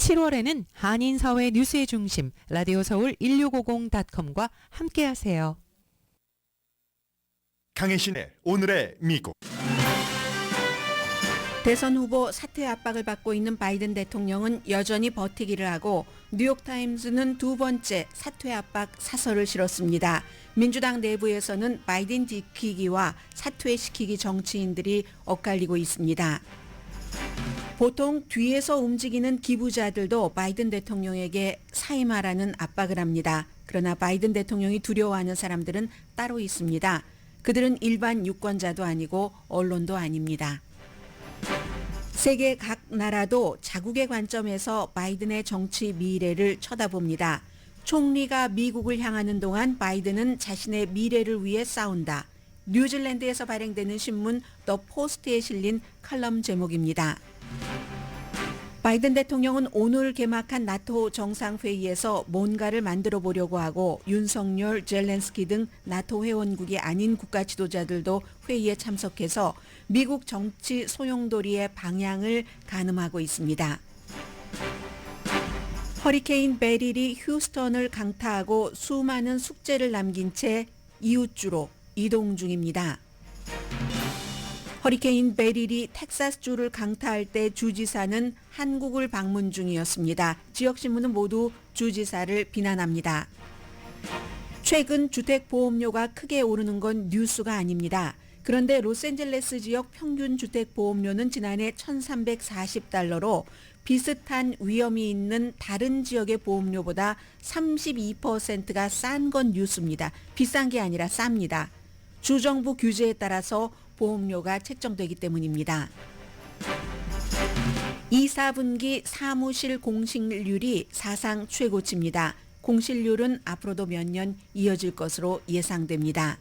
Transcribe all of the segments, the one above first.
7월에는 한인사회 뉴스의 중심 라디오 서울 1650.com과 함께하세요. 강혜신의 오늘의 미국. 대선 후보 사퇴 압박을 받고 있는 바이든 대통령은 여전히 버티기를 하고 뉴욕타임스는 두 번째 사퇴 압박 사설을 실었습니다. 민주당 내부에서는 바이든 지키기와 사퇴시키기 정치인들이 엇갈리고 있습니다. 보통 뒤에서 움직이는 기부자들도 바이든 대통령에게 사임하라는 압박을 합니다. 그러나 바이든 대통령이 두려워하는 사람들은 따로 있습니다. 그들은 일반 유권자도 아니고 언론도 아닙니다. 세계 각 나라도 자국의 관점에서 바이든의 정치 미래를 쳐다봅니다. 총리가 미국을 향하는 동안 바이든은 자신의 미래를 위해 싸운다. 뉴질랜드에서 발행되는 신문 더 포스트에 실린 칼럼 제목입니다. 바이든 대통령은 오늘 개막한 나토 정상회의에서 뭔가를 만들어 보려고 하고 윤석열, 젤렌스키 등 나토 회원국이 아닌 국가 지도자들도 회의에 참석해서 미국 정치 소용돌이의 방향을 가늠하고 있습니다. 허리케인 베릴이 휴스턴을 강타하고 수많은 숙제를 남긴 채 이웃주로 이동 중입니다. 허리케인 베릴이 텍사스주를 강타할 때 주지사는 한국을 방문 중이었습니다. 지역신문은 모두 주지사를 비난합니다. 최근 주택보험료가 크게 오르는 건 뉴스가 아닙니다. 그런데 로스앤젤레스 지역 평균 주택보험료는 지난해 $1,340로 비슷한 위험이 있는 다른 지역의 보험료보다 32%가 싼 건 뉴스입니다. 비싼 게 아니라 쌉니다. 주정부 규제에 따라서 보험료가 책정되기 때문입니다. 2, 4분기 사무실 공실률이 사상 최고치입니다. 공실률은 앞으로도 몇 년 이어질 것으로 예상됩니다.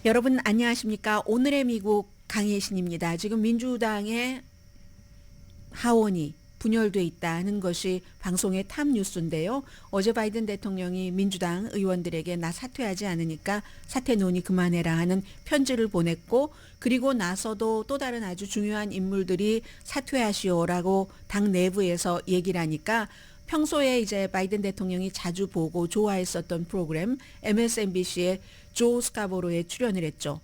여러분 안녕하십니까? 오늘의 미국 강혜신입니다. 지금 민주당의 하원이 분열돼 있다는 것이 방송의 탑 뉴스인데요. 어제 바이든 대통령이 민주당 의원들에게 나 사퇴하지 않으니까 사퇴 논의 그만해라 하는 편지를 보냈고 그리고 나서도 또 다른 아주 중요한 인물들이 사퇴하시오라고 당 내부에서 얘기를 하니까 평소에 이제 바이든 대통령이 자주 보고 좋아했었던 프로그램 MSNBC의 조 스카보로에 출연을 했죠.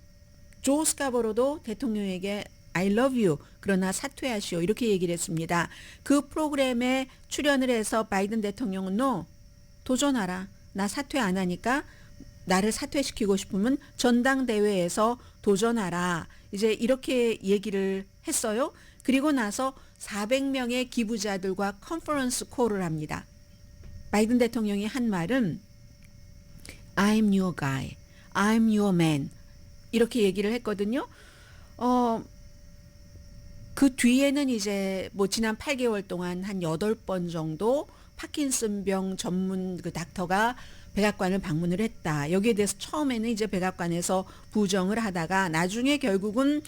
조 스카보로도 대통령에게 I love you. 그러나 사퇴하시오. 이렇게 얘기를 했습니다. 그 프로그램에 출연을 해서 바이든 대통령은 No. 도전하라. 나 사퇴 안 하니까 나를 사퇴시키고 싶으면 전당대회에서 도전하라. 이제 이렇게 얘기를 했어요. 그리고 나서 400명의 기부자들과 컨퍼런스 콜을 합니다. 바이든 대통령이 한 말은 I'm your guy. I'm your man. 이렇게 얘기를 했거든요. 그 뒤에는 이제 뭐 지난 8개월 동안 한 8번 정도 파킨슨병 전문 그 닥터가 백악관을 방문을 했다. 여기에 대해서 처음에는 이제 백악관에서 부정을 하다가 나중에 결국은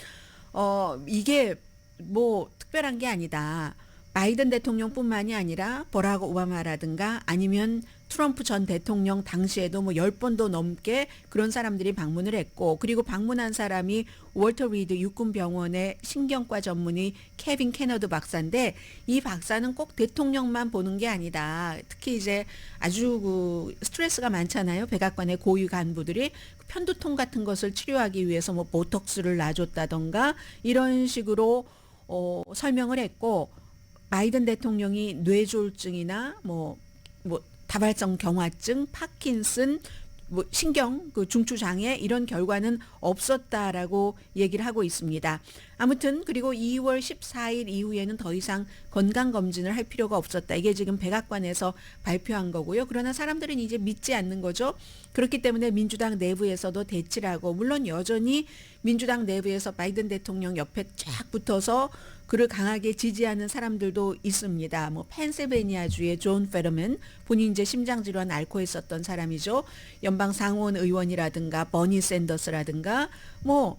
이게 뭐 특별한 게 아니다. 바이든 대통령뿐만이 아니라 버락 오바마라든가 아니면 트럼프 전 대통령 당시에도 뭐 10번도 넘게 그런 사람들이 방문을 했고 그리고 방문한 사람이 월터 리드 육군병원의 신경과 전문의 케빈 캐너드 박사인데 이 박사는 꼭 대통령만 보는 게 아니다. 특히 이제 아주 그 스트레스가 많잖아요. 백악관의 고위 간부들이 편두통 같은 것을 치료하기 위해서 뭐 보톡스를 놔줬다던가 이런 식으로 설명을 했고 바이든 대통령이 뇌졸중이나 뭐 다발성 경화증, 파킨슨, 뭐 신경 그 중추 장애 이런 결과는 없었다라고 얘기를 하고 있습니다. 아무튼 그리고 2월 14일 이후에는 더 이상 건강 검진을 할 필요가 없었다. 이게 지금 백악관에서 발표한 거고요. 그러나 사람들은 이제 믿지 않는 거죠. 그렇기 때문에 민주당 내부에서도 대치를 하고 물론 여전히 민주당 내부에서 바이든 대통령 옆에 쫙 붙어서 그를 강하게 지지하는 사람들도 있습니다. 뭐 펜실베니아주의 존 페더맨 본인 이제 심장질환 앓고 있었던 사람이죠. 연방 상원 의원이라든가 버니 샌더스라든가 뭐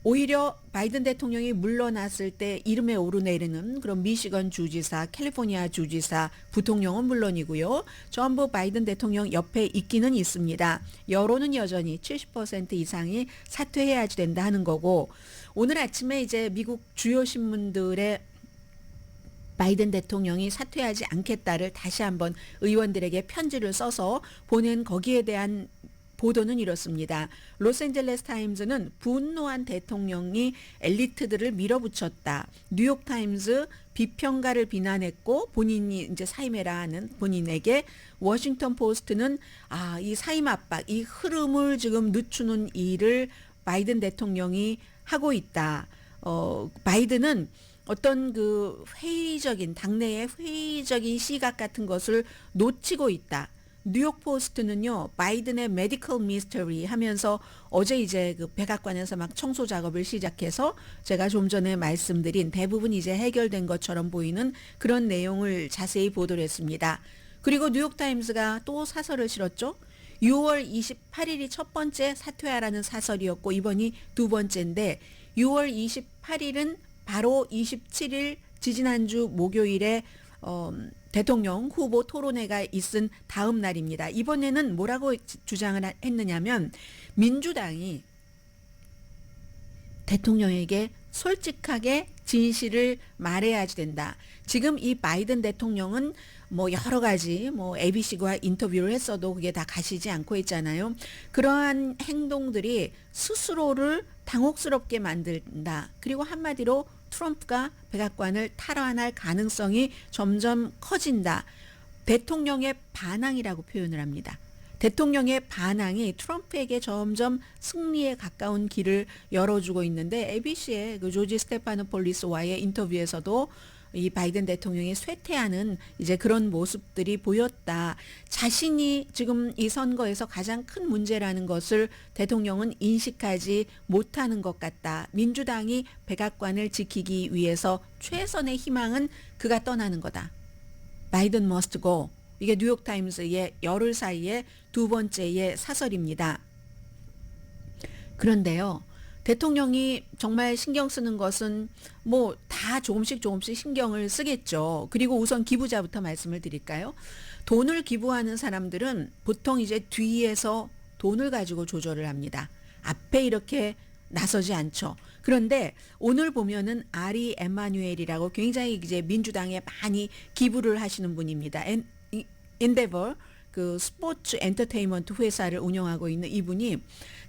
오히려 바이든 대통령이 물러났을 때 이름에 오르내리는 그런 미시건 주지사, 캘리포니아 주지사, 부통령은 물론이고요. 전부 바이든 대통령 옆에 있기는 있습니다. 여론은 여전히 70% 이상이 사퇴해야지 된다 하는 거고 오늘 아침에 이제 미국 주요 신문들의 바이든 대통령이 사퇴하지 않겠다를 다시 한번 의원들에게 편지를 써서 보낸 거기에 대한 보도는 이렇습니다. 로스앤젤레스 타임즈는 분노한 대통령이 엘리트들을 밀어붙였다. 뉴욕 타임즈 비평가를 비난했고 본인이 이제 사임해라 하는 본인에게 워싱턴 포스트는 이 사임 압박, 이 흐름을 지금 늦추는 일을 바이든 대통령이 하고 있다. 바이든은 어떤 그 당내의 회의적인 시각 같은 것을 놓치고 있다. 뉴욕 포스트는요, 바이든의 메디컬 미스터리 하면서 어제 이제 그 백악관에서 막 청소 작업을 시작해서 제가 좀 전에 말씀드린 대부분 이제 해결된 것처럼 보이는 그런 내용을 자세히 보도를 했습니다. 그리고 뉴욕 타임스가 또 사설을 실었죠. 6월 28일이 첫 번째 사퇴하라는 사설이었고 이번이 두 번째인데 6월 28일은 바로 27일 지지난주 목요일에 대통령 후보 토론회가 있은 다음 날입니다. 이번에는 뭐라고 주장을 했느냐면 민주당이 대통령에게 솔직하게 진실을 말해야지 된다. 지금 이 바이든 대통령은 뭐 여러 가지 ABC와 인터뷰를 했어도 그게 다 가시지 않고 있잖아요. 그러한 행동들이 스스로를 당혹스럽게 만든다. 그리고 한마디로 트럼프가 백악관을 탈환할 가능성이 점점 커진다. 대통령의 반항이라고 표현을 합니다. 대통령의 반항이 트럼프에게 점점 승리에 가까운 길을 열어주고 있는데 ABC의 그 조지 스테파노폴리스와의 인터뷰에서도 이 바이든 대통령이 쇠퇴하는 이제 그런 모습들이 보였다. 자신이 지금 이 선거에서 가장 큰 문제라는 것을 대통령은 인식하지 못하는 것 같다. 민주당이 백악관을 지키기 위해서 최선의 희망은 그가 떠나는 거다. 바이든 must go. 이게 뉴욕타임스의 열흘 사이에 두 번째의 사설입니다. 그런데요. 대통령이 정말 신경 쓰는 것은 뭐 다 조금씩 신경을 쓰겠죠. 그리고 우선 기부자부터 말씀을 드릴까요? 돈을 기부하는 사람들은 보통 이제 뒤에서 돈을 가지고 조절을 합니다. 앞에 이렇게 나서지 않죠. 그런데 오늘 보면은 아리 에마뉴엘이라고 굉장히 이제 민주당에 많이 기부를 하시는 분입니다. 엔데버 그 스포츠 엔터테인먼트 회사를 운영하고 있는 이분이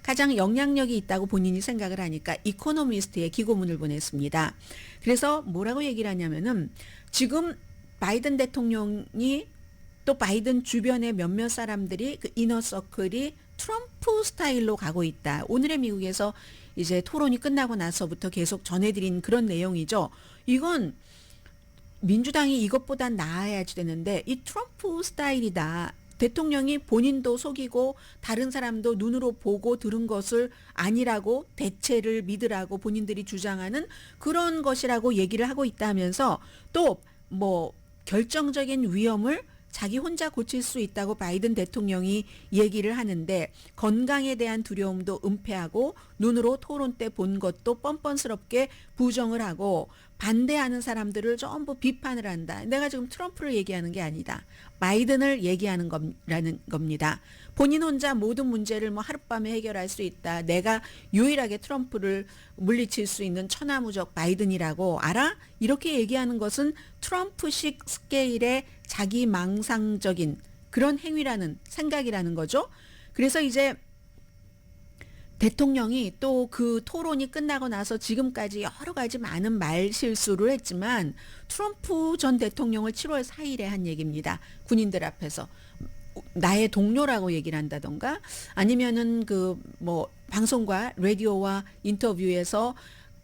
가장 영향력이 있다고 본인이 생각을 하니까 이코노미스트에 기고문을 보냈습니다. 그래서 뭐라고 얘기를 하냐면은 지금 바이든 대통령이 또 바이든 주변의 몇몇 사람들이 그 이너서클이 트럼프 스타일로 가고 있다. 오늘의 미국에서 이제 토론이 끝나고 나서부터 계속 전해드린 그런 내용이죠. 이건 민주당이 이것보단 나아야지 되는데 이 트럼프 스타일이다. 대통령이 본인도 속이고 다른 사람도 눈으로 보고 들은 것을 아니라고 대체를 믿으라고 본인들이 주장하는 그런 것이라고 얘기를 하고 있다 하면서 또 뭐 결정적인 위험을 자기 혼자 고칠 수 있다고 바이든 대통령이 얘기를 하는데 건강에 대한 두려움도 은폐하고 눈으로 토론 때 본 것도 뻔뻔스럽게 부정을 하고 반대하는 사람들을 전부 비판을 한다. 내가 지금 트럼프를 얘기하는 게 아니다. 바이든을 얘기하는 거라는 겁니다. 본인 혼자 모든 문제를 뭐 하룻밤에 해결할 수 있다. 내가 유일하게 트럼프를 물리칠 수 있는 천하무적 바이든이라고 알아? 이렇게 얘기하는 것은 트럼프식 스케일의 자기 망상적인 그런 행위라는 생각이라는 거죠. 그래서 이제 대통령이 또 그 토론이 끝나고 나서 지금까지 여러 가지 많은 말 실수를 했지만 트럼프 전 대통령을 7월 4일에 한 얘기입니다. 군인들 앞에서 나의 동료라고 얘기를 한다던가 아니면은 그 뭐 방송과 라디오와 인터뷰에서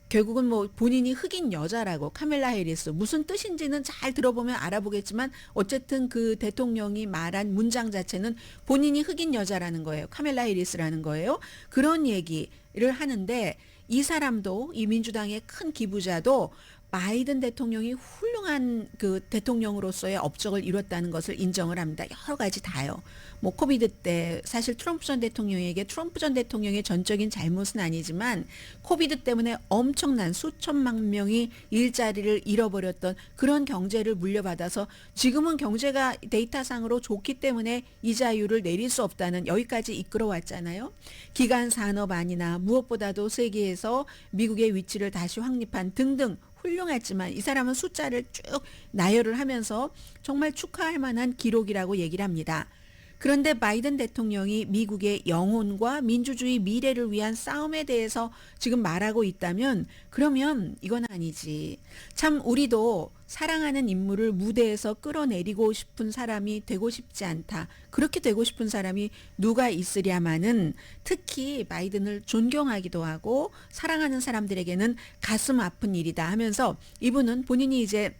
결국은 뭐 본인이 흑인 여자라고 카멜라 해리스 무슨 뜻인지는 잘 들어보면 알아보겠지만 어쨌든 그 대통령이 말한 문장 자체는 본인이 흑인 여자라는 거예요. 카멜라 해리스라는 거예요. 그런 얘기를 하는데 이 사람도 이 민주당의 큰 기부자도 바이든 대통령이 훌륭한 그 대통령으로서의 업적을 이뤘다는 것을 인정을 합니다. 여러 가지 다요. 뭐 코비드 때 사실 트럼프 전 대통령의 전적인 잘못은 아니지만 코비드 때문에 엄청난 수천만 명이 일자리를 잃어버렸던 그런 경제를 물려받아서 지금은 경제가 데이터상으로 좋기 때문에 이자율을 내릴 수 없다는 여기까지 이끌어왔잖아요. 기간 산업 안이나 무엇보다도 세계에서 미국의 위치를 다시 확립한 등등 훌륭했지만 이 사람은 숫자를 쭉 나열을 하면서 정말 축하할 만한 기록이라고 얘기를 합니다. 그런데 바이든 대통령이 미국의 영혼과 민주주의 미래를 위한 싸움에 대해서 지금 말하고 있다면 그러면 이건 아니지. 참 우리도 사랑하는 인물을 무대에서 끌어내리고 싶은 사람이 되고 싶지 않다. 그렇게 되고 싶은 사람이 누가 있으랴마는 특히 바이든을 존경하기도 하고 사랑하는 사람들에게는 가슴 아픈 일이다 하면서 이분은 본인이 이제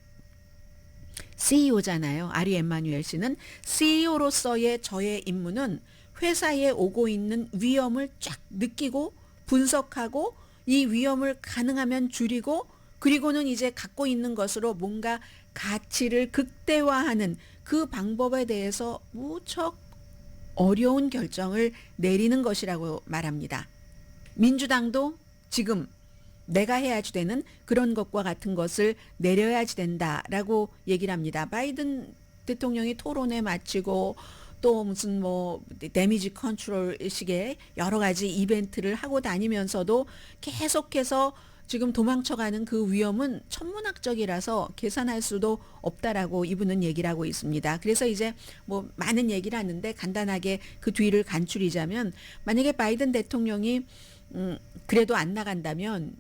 CEO잖아요. 아리 엠마뉴엘 씨는 CEO로서의 저의 임무는 회사에 오고 있는 위험을 쫙 느끼고 분석하고 이 위험을 가능하면 줄이고 그리고는 이제 갖고 있는 것으로 뭔가 가치를 극대화하는 그 방법에 대해서 무척 어려운 결정을 내리는 것이라고 말합니다. 민주당도 지금 내가 해야지 되는 그런 것과 같은 것을 내려야지 된다라고 얘기를 합니다. 바이든 대통령이 토론회 마치고 또 무슨 뭐 데미지 컨트롤 식의 여러 가지 이벤트를 하고 다니면서도 계속해서 지금 도망쳐가는 그 위험은 천문학적이라서 계산할 수도 없다라고 이분은 얘기를 하고 있습니다. 그래서 이제 뭐 많은 얘기를 하는데 간단하게 그 뒤를 간추리자면 만약에 바이든 대통령이 그래도 안 나간다면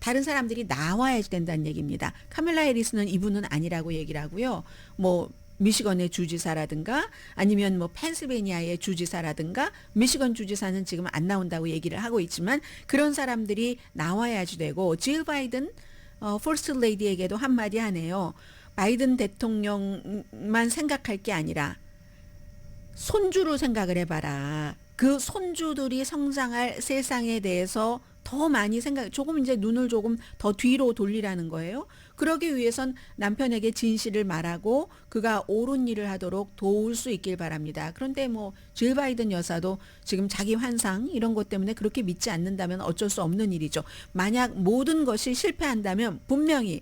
다른 사람들이 나와야 된다는 얘기입니다. 카멜라 해리스는 이분은 아니라고 얘기를 하고요. 뭐 미시건의 주지사라든가 아니면 뭐 펜실베니아의 주지사라든가 미시건 주지사는 지금 안 나온다고 얘기를 하고 있지만 그런 사람들이 나와야지 되고 질 바이든 퍼스트 레이디에게도 한마디 하네요. 바이든 대통령만 생각할 게 아니라 손주로 생각을 해봐라. 그 손주들이 성장할 세상에 대해서 더 많이 조금 이제 눈을 조금 더 뒤로 돌리라는 거예요. 그러기 위해선 남편에게 진실을 말하고 그가 옳은 일을 하도록 도울 수 있길 바랍니다. 그런데 뭐 질 바이든 여사도 지금 자기 환상 이런 것 때문에 그렇게 믿지 않는다면 어쩔 수 없는 일이죠. 만약 모든 것이 실패한다면 분명히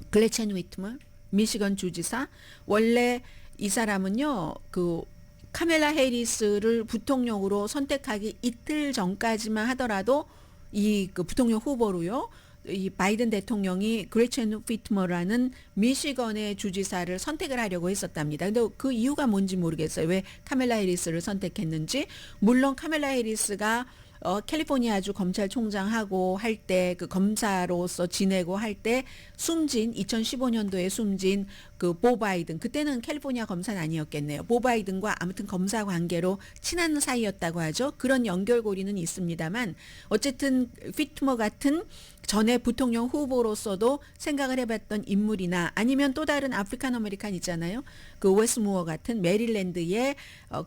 글래첸 위트머 미시건 주지사 원래 이 사람은요 그 카멜라 해리스를 부통령으로 선택하기 이틀 전까지만 하더라도 이 그 부통령 후보로요. 이 바이든 대통령이 그레첸 피트머라는 미시건의 주지사를 선택을 하려고 했었답니다. 근데 그 이유가 뭔지 모르겠어요. 왜 카멜라 해리스를 선택했는지. 물론 카멜라 해리스가 캘리포니아주 검찰총장하고 할 때 그 검사로서 지내고 할 때 숨진 2015년도에 숨진 그 보 바이든 그때는 캘리포니아 검사는 아니었겠네요. 보 바이든과 아무튼 검사 관계로 친한 사이였다고 하죠. 그런 연결고리는 있습니다만 어쨌든 피트머 같은 전에 부통령 후보로서도 생각을 해봤던 인물이나 아니면 또 다른 아프리칸 아메리칸 있잖아요. 그 웨스무어 같은 메릴랜드의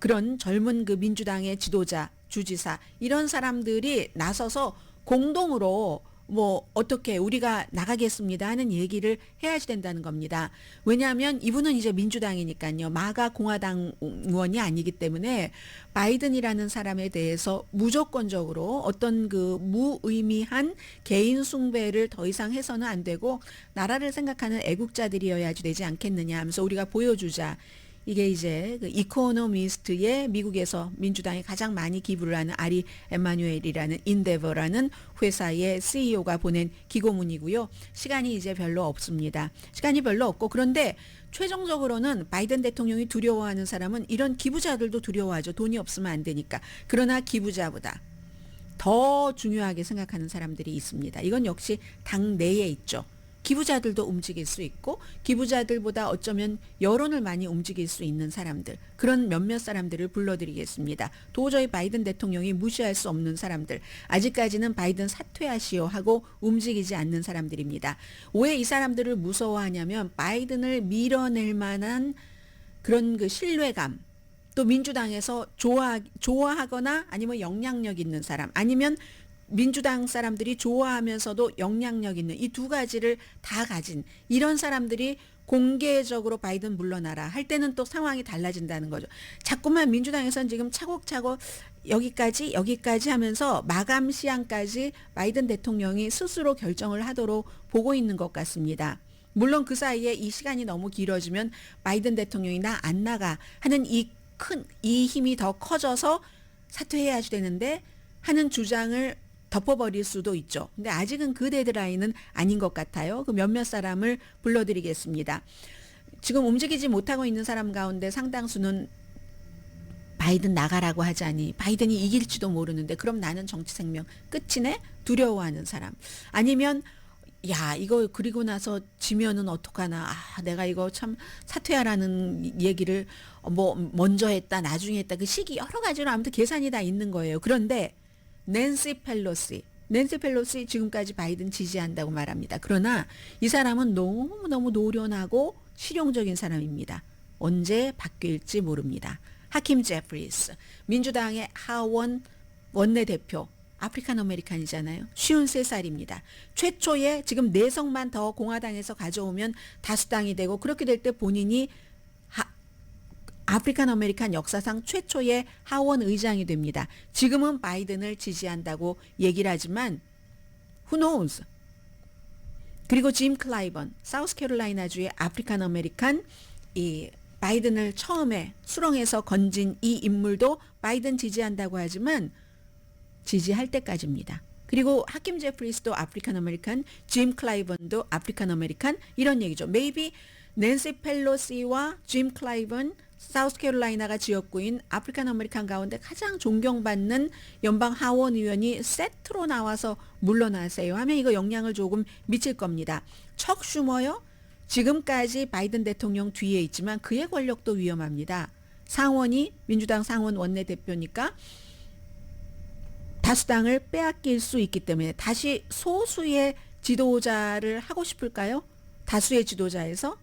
그런 젊은 그 민주당의 지도자 주지사 이런 사람들이 나서서 공동으로 뭐 어떻게 우리가 나가겠습니다 하는 얘기를 해야지 된다는 겁니다. 왜냐하면 이분은 이제 민주당이니까요. 마가 공화당 의원이 아니기 때문에 바이든이라는 사람에 대해서 무조건적으로 어떤 그 무의미한 개인 숭배를 더 이상 해서는 안 되고 나라를 생각하는 애국자들이어야지 되지 않겠느냐 하면서 우리가 보여주자. 이게 이제 그 이코노미스트의 미국에서 민주당이 가장 많이 기부를 하는 아리 엠마뉴엘이라는 인데버라는 회사의 CEO가 보낸 기고문이고요. 시간이 이제 별로 없습니다. 시간이 별로 없고 그런데 최종적으로는 바이든 대통령이 두려워하는 사람은 이런 기부자들도 두려워하죠. 돈이 없으면 안 되니까. 그러나 기부자보다 더 중요하게 생각하는 사람들이 있습니다. 이건 역시 당 내에 있죠. 기부자들도 움직일 수 있고 기부자들보다 어쩌면 여론을 많이 움직일 수 있는 사람들 그런 몇몇 사람들을 불러드리겠습니다. 도저히 바이든 대통령이 무시할 수 없는 사람들 아직까지는 바이든 사퇴하시오 하고 움직이지 않는 사람들입니다. 왜 이 사람들을 무서워하냐면 바이든을 밀어낼 만한 그런 그 신뢰감 또 민주당에서 좋아하거나 아니면 영향력 있는 사람 아니면 민주당 사람들이 좋아하면서도 영향력 있는 이 두 가지를 다 가진 이런 사람들이 공개적으로 바이든 물러나라 할 때는 또 상황이 달라진다는 거죠. 자꾸만 민주당에서는 지금 차곡차곡 여기까지 하면서 마감 시한까지 바이든 대통령이 스스로 결정을 하도록 보고 있는 것 같습니다. 물론 그 사이에 이 시간이 너무 길어지면 바이든 대통령이 나 안 나가 하는 이 힘이 더 커져서 사퇴해야지 되는데 하는 주장을 덮어버릴 수도 있죠. 근데 아직은 그 데드라인은 아닌 것 같아요. 그 몇몇 사람을 불러드리겠습니다. 지금 움직이지 못하고 있는 사람 가운데 상당수는 바이든 나가라고 하자니 바이든이 이길지도 모르는데 그럼 나는 정치 생명 끝이네? 두려워하는 사람. 아니면 야 이거 그리고 나서 지면은 어떡하나. 내가 이거 참 사퇴하라는 얘기를 뭐 먼저 했다 나중에 했다 그 시기 여러 가지로 아무튼 계산이 다 있는 거예요. 그런데 낸시 펠로시 지금까지 바이든 지지한다고 말합니다. 그러나 이 사람은 너무너무 노련하고 실용적인 사람입니다. 언제 바뀔지 모릅니다. 하킴 제프리스, 민주당의 하원 원내대표, 아프리칸 아메리칸이잖아요. 53살입니다. 최초에 지금 4석만 더 공화당에서 가져오면 다수당이 되고 그렇게 될 때 본인이 아프리칸 아메리칸 역사상 최초의 하원 의장이 됩니다. 지금은 바이든을 지지한다고 얘기를 하지만 who knows. 그리고 짐 클라이번, 사우스캐롤라이나주의 아프리칸 아메리칸 이 바이든을 처음에 수렁에서 건진 이 인물도 바이든 지지한다고 하지만 지지할 때까지입니다. 그리고 하킴 제프리스도 아프리칸 아메리칸, 짐 클라이번도 아프리칸 아메리칸 이런 얘기죠. Maybe 낸시 펠로시와 짐 클라이번 사우스캐롤라이나가 지역구인 아프리칸 아메리칸 가운데 가장 존경받는 연방 하원 의원이 세트로 나와서 물러나세요 하면 이거 영향을 조금 미칠 겁니다. 척 슈머요? 지금까지 바이든 대통령 뒤에 있지만 그의 권력도 위험합니다. 상원이 민주당 상원 원내대표니까 다수당을 빼앗길 수 있기 때문에 다시 소수의 지도자를 하고 싶을까요? 다수의 지도자에서.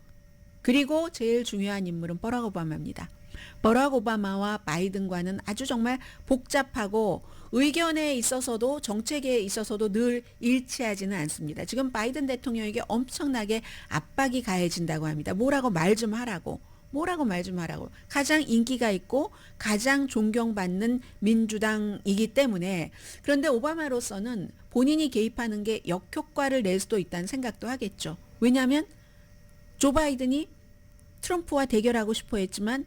그리고 제일 중요한 인물은 버락 오바마입니다. 버락 오바마와 바이든과는 아주 정말 복잡하고 의견에 있어서도 정책에 있어서도 늘 일치하지는 않습니다. 지금 바이든 대통령에게 엄청나게 압박이 가해진다고 합니다. 뭐라고 말 좀 하라고. 가장 인기가 있고 가장 존경받는 민주당이기 때문에. 그런데 오바마로서는 본인이 개입하는 게 역효과를 낼 수도 있다는 생각도 하겠죠. 왜냐하면 조 바이든이 트럼프와 대결하고 싶어 했지만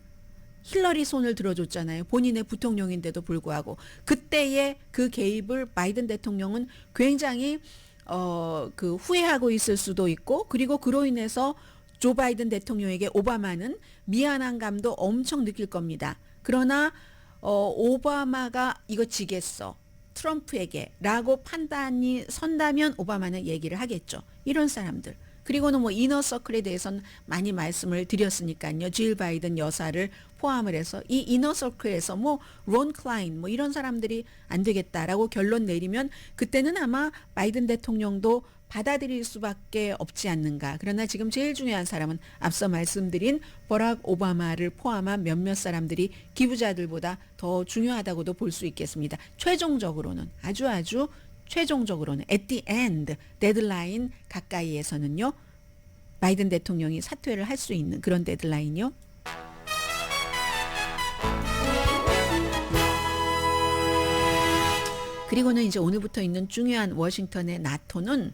힐러리 손을 들어줬잖아요. 본인의 부통령인데도 불구하고. 그때의 그 개입을 바이든 대통령은 굉장히 후회하고 있을 수도 있고 그리고 그로 인해서 조 바이든 대통령에게 오바마는 미안한 감도 엄청 느낄 겁니다. 그러나 오바마가 이거 지겠어. 트럼프에게 라고 판단이 선다면 오바마는 얘기를 하겠죠. 이런 사람들. 그리고는 뭐 이너서클에 대해서는 많이 말씀을 드렸으니까요. 질 바이든 여사를 포함을 해서 이 이너서클에서 뭐 론 클라인 뭐 이런 사람들이 안 되겠다라고 결론 내리면 그때는 아마 바이든 대통령도 받아들일 수밖에 없지 않는가. 그러나 지금 제일 중요한 사람은 앞서 말씀드린 버락 오바마를 포함한 몇몇 사람들이 기부자들보다 더 중요하다고도 볼 수 있겠습니다. 최종적으로는 아주 최종적으로는 at the end 데드라인 가까이에서는요. 바이든 대통령이 사퇴를 할 수 있는 그런 데드라인이요. 그리고는 이제 오늘부터 있는 중요한 워싱턴의 나토는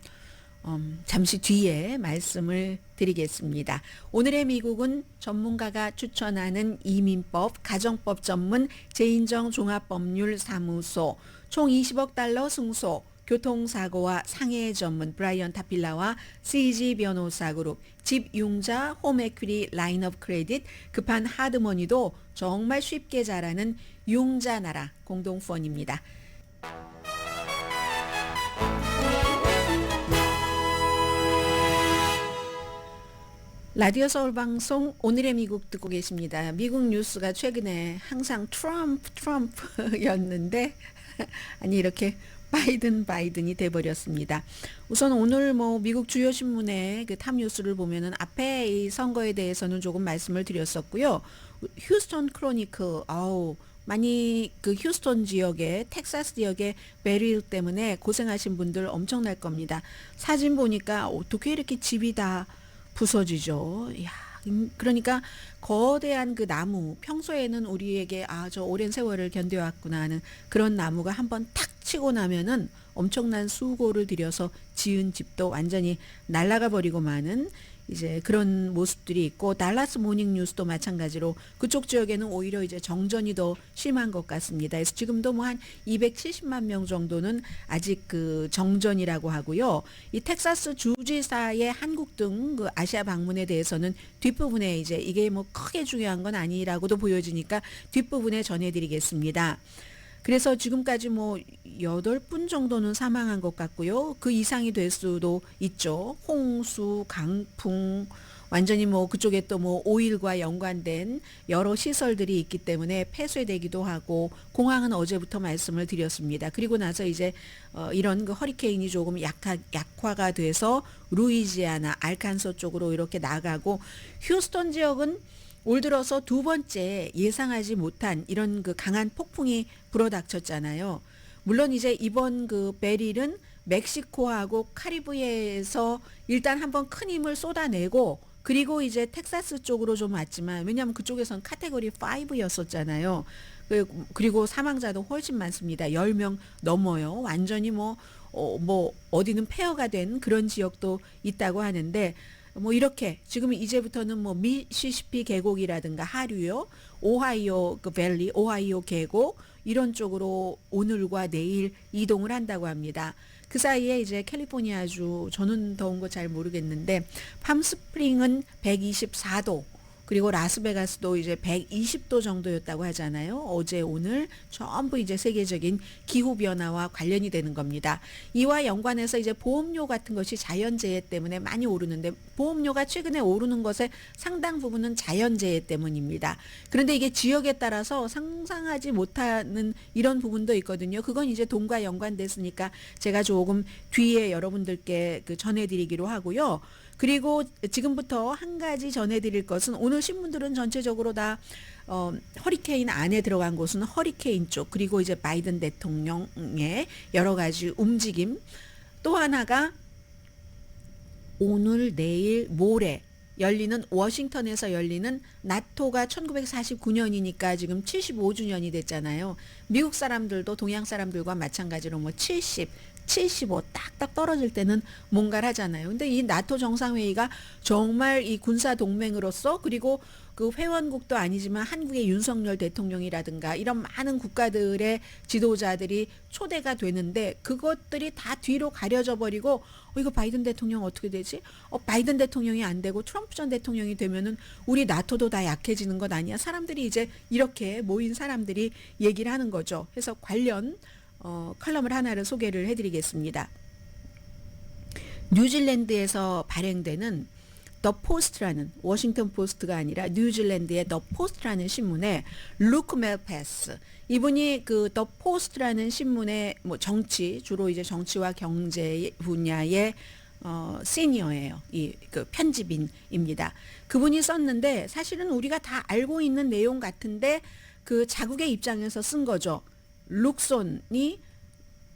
잠시 뒤에 말씀을 드리겠습니다. 오늘의 미국은 전문가가 추천하는 이민법, 가정법 전문 재인정 종합법률사무소, 총 20억 달러 승소, 교통사고와 상해 전문 브라이언 타필라와 CG 변호사 그룹, 집융자 홈에퀴리 라인업 크레딧, 급한 하드머니도 정말 쉽게 잘하는 융자나라 공동펀입니다. 라디오 서울 방송 오늘의 미국 듣고 계십니다. 미국 뉴스가 최근에 항상 트럼프였는데 아니 이렇게 바이든이 돼버렸습니다. 우선 오늘 뭐 미국 주요 신문의 그 탑 뉴스를 보면은 앞에 이 선거에 대해서는 조금 말씀을 드렸었고요. 휴스턴 크로니클 많이 그 휴스턴 지역에 텍사스 지역에 베릴 때문에 고생하신 분들 엄청날 겁니다. 사진 보니까 어떻게 이렇게 집이 다 부서지죠. 야, 그러니까 거대한 그 나무, 평소에는 우리에게 저 오랜 세월을 견뎌왔구나 하는 그런 나무가 한번 탁 치고 나면은 엄청난 수고를 들여서 지은 집도 완전히 날아가 버리고 마는 이제 그런 모습들이 있고 달라스 모닝 뉴스도 마찬가지로 그쪽 지역에는 오히려 이제 정전이 더 심한 것 같습니다. 그래서 지금도 뭐 한 270만 명 정도는 아직 그 정전이라고 하고요. 이 텍사스 주지사의 한국 등 그 아시아 방문에 대해서는 뒷부분에 이제 이게 뭐 크게 중요한 건 아니라고도 보여지니까 뒷부분에 전해드리겠습니다. 그래서 지금까지 뭐 8분 정도는 사망한 것 같고요. 그 이상이 될 수도 있죠. 홍수, 강풍, 완전히 뭐 그쪽에 또 뭐 오일과 연관된 여러 시설들이 있기 때문에 폐쇄되기도 하고 공항은 어제부터 말씀을 드렸습니다. 그리고 나서 이제 이런 그 허리케인이 조금 약화가 돼서 루이지아나, 알칸소 쪽으로 이렇게 나가고 휴스턴 지역은 올 들어서 두 번째 예상하지 못한 이런 그 강한 폭풍이 불어닥쳤잖아요. 물론 이제 이번 그 베릴은 멕시코하고 카리브해에서 일단 한번 큰 힘을 쏟아내고 그리고 이제 텍사스 쪽으로 좀 왔지만 왜냐하면 그쪽에서는 카테고리 5였었잖아요. 그리고 사망자도 훨씬 많습니다. 10명 넘어요. 완전히 뭐 어디는 폐허가 된 그런 지역도 있다고 하는데 뭐 이렇게 지금 이제부터는 뭐 미시시피 계곡이라든가 하류요, 오하이오 그 밸리, 오하이오 계곡 이런 쪽으로 오늘과 내일 이동을 한다고 합니다. 그 사이에 이제 캘리포니아주 저는 더운 거 잘 모르겠는데 팜스프링은 124도 그리고 라스베가스도 이제 120도 정도였다고 하잖아요. 어제 오늘 전부 이제 세계적인 기후 변화와 관련이 되는 겁니다. 이와 연관해서 이제 보험료 같은 것이 자연재해 때문에 많이 오르는데 보험료가 최근에 오르는 것의 상당 부분은 자연재해 때문입니다. 그런데 이게 지역에 따라서 상상하지 못하는 이런 부분도 있거든요. 그건 이제 돈과 연관됐으니까 제가 조금 뒤에 여러분들께 그 전해드리기로 하고요. 그리고 지금부터 한 가지 전해드릴 것은 오늘 신문들은 전체적으로 다 허리케인 안에 들어간 곳은 허리케인 쪽 그리고 이제 바이든 대통령의 여러 가지 움직임 또 하나가 오늘 내일 모레 열리는 워싱턴에서 열리는 나토가 1949년이니까 지금 75주년이 됐잖아요. 미국 사람들도 동양 사람들과 마찬가지로 뭐 75 딱딱 떨어질 때는 뭔가를 하잖아요. 근데 이 나토 정상회의가 정말 이 군사 동맹으로서 그리고 그 회원국도 아니지만 한국의 윤석열 대통령이라든가 이런 많은 국가들의 지도자들이 초대가 되는데 그것들이 다 뒤로 가려져 버리고 이거 바이든 대통령 어떻게 되지? 바이든 대통령이 안 되고 트럼프 전 대통령이 되면은 우리 나토도 다 약해지는 것 아니야? 사람들이 이제 이렇게 모인 사람들이 얘기를 하는 거죠. 그래서 관련 컬럼을 하나를 소개를 해드리겠습니다. 뉴질랜드에서 발행되는 더 포스트라는 워싱턴 포스트가 아니라 뉴질랜드의 더 포스트라는 신문에 루크 멜패스 이분이 그 더 포스트라는 신문의 뭐 정치 주로 이제 정치와 경제 분야의 시니어예요. 이 그 편집인입니다. 그분이 썼는데 사실은 우리가 다 알고 있는 내용 같은데 그 자국의 입장에서 쓴 거죠. 룩손이